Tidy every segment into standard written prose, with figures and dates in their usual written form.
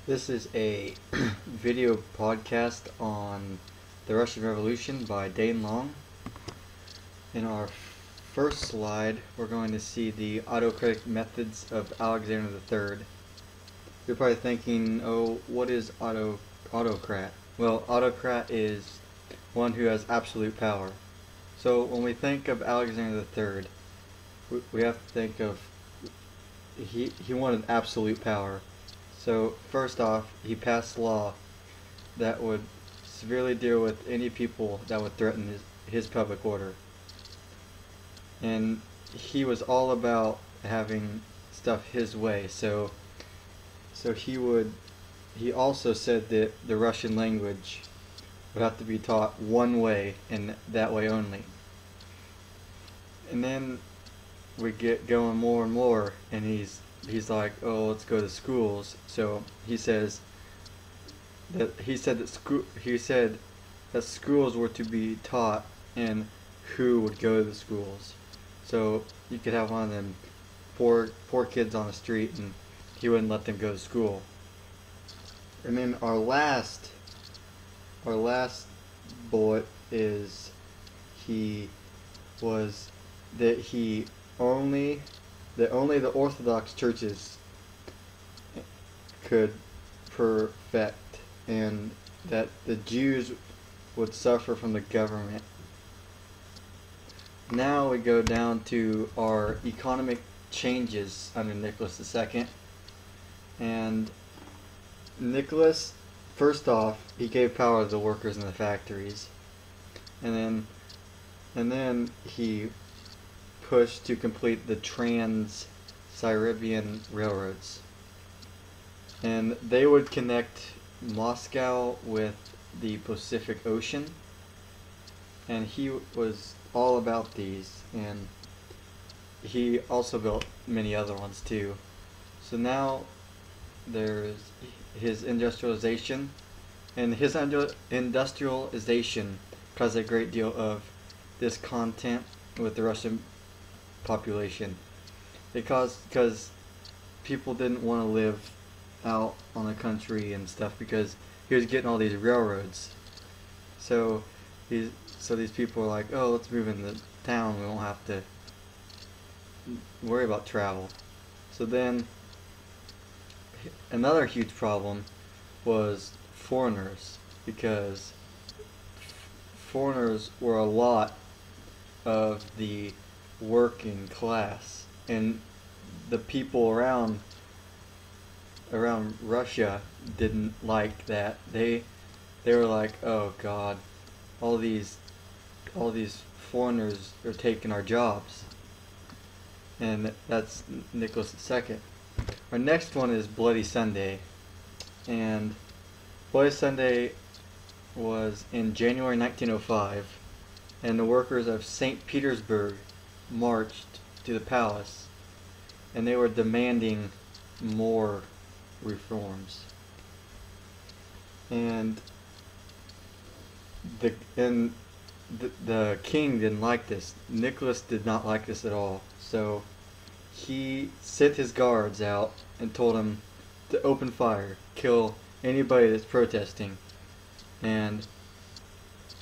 This is a video podcast on the Russian Revolution by Dane Long. In our first slide, we're going to see the autocratic methods of Alexander III. You're probably thinking, oh, what is autocrat? Well, autocrat is one who has absolute power. So when we think of Alexander III, we have to think of he wanted absolute power. So first off, he passed a law that would severely deal with any people that would threaten his public order. And he was all about having stuff his way. So he also said that the Russian language would have to be taught one way and that way only. And then we get going more and more, and he's like, oh, let's go to schools. So he said that schools were to be taught and who would go to the schools. So you could have one of them poor kids on the street, and he wouldn't let them go to school. And then our last bullet is only the Orthodox churches could perfect, and that the Jews would suffer from the government. Now we go down to our economic changes under Nicholas II. And Nicholas, first off, he gave power to the workers in the factories, and then he pushed to complete the Trans-Siberian railroads, and they would connect Moscow with the Pacific Ocean, and he was all about these, and he also built many other ones too. So now there's his industrialization, and his industrialization caused a great deal of discontent with the Russian population, because people didn't want to live out on the country and stuff, because he was getting all these railroads. So these people were like, oh, let's move into town, we won't have to worry about travel. So then another huge problem was foreigners, because foreigners were a lot of the working class, and the people around Russia didn't like that. They were like, oh God, all these foreigners are taking our jobs. And that's Nicholas II. Our next one is Bloody Sunday, and Bloody Sunday was in January 1905, and the workers of St. Petersburg marched to the palace, and they were demanding more reforms. And the king didn't like this. Nicholas did not like this at all. So he sent his guards out and told them to open fire, kill anybody that's protesting. And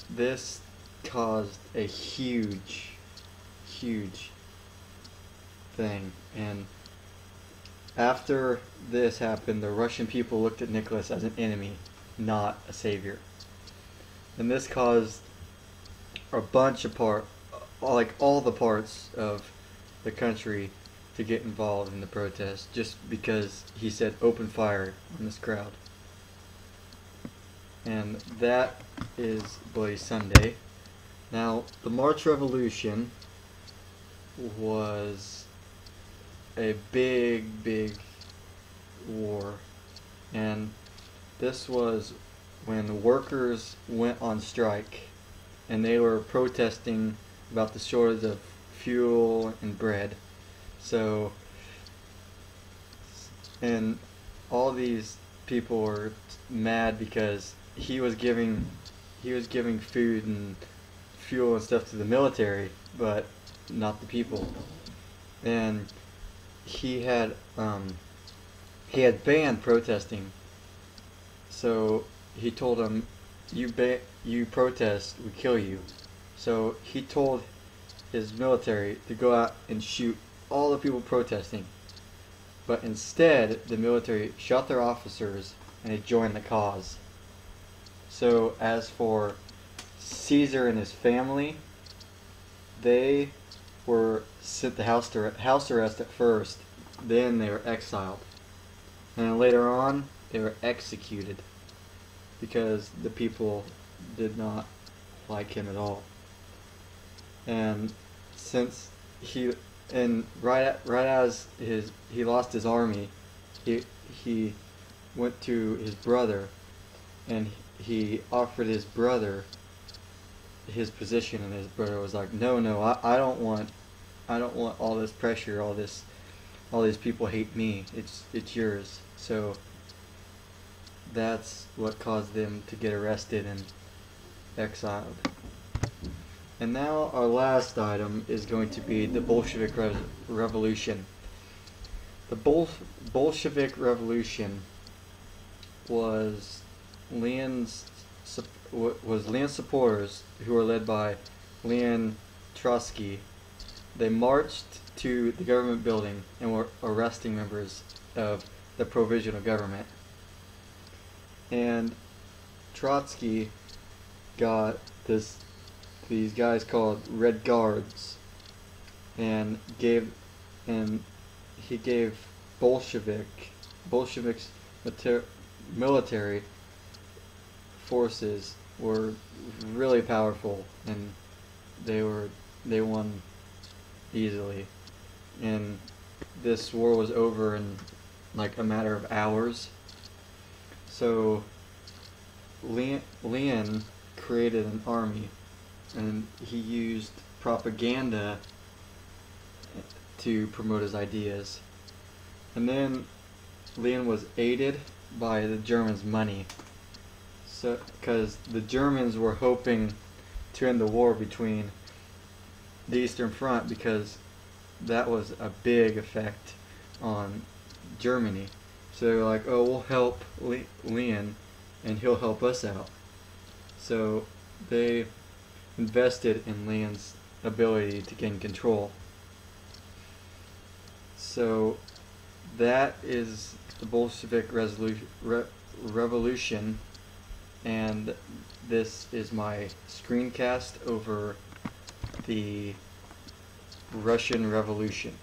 this caused a huge thing. And after this happened, the Russian people looked at Nicholas as an enemy, not a savior. And this caused a bunch of all the parts of the country to get involved in the protest, just because he said open fire on this crowd. And that is Bloody Sunday. Now, the March Revolution was a big war, and this was when workers went on strike, and they were protesting about the shortage of fuel and bread. So, and all these people were mad because he was giving food and fuel and stuff to the military, but not the people. And he had banned protesting So he told him, you protest, we kill you. So he told his military to go out and shoot all the people protesting. But instead, the military shot their officers and they joined the cause. So as for Caesar and his family, they were sent to house arrest at first, then they were exiled. And then later on, they were executed because the people did not like him at all. And since right as he lost his army, he went to his brother, and he offered his brother his position, and his brother was like, no, I don't want all this pressure, all these people hate me. It's yours. So that's what caused them to get arrested and exiled. And now our last item is going to be the Bolshevik Revolution. The Bolshevik Revolution was Lenin's supporters, who were led by Leon Trotsky. They marched to the government building and were arresting members of the provisional government. And Trotsky got these guys called Red Guards, and he gave Bolsheviks military forces were really powerful, and they won easily. And this war was over in like a matter of hours. So Lenin created an army, and he used propaganda to promote his ideas. And then Lenin was aided by the Germans' money. So, because the Germans were hoping to end the war between the Eastern Front, because that was a big effect on Germany. So they were like, oh, we'll help Lenin and he'll help us out. So they invested in Lenin's ability to gain control. So that is the Bolshevik Revolution, and this is my screencast over the Russian Revolution.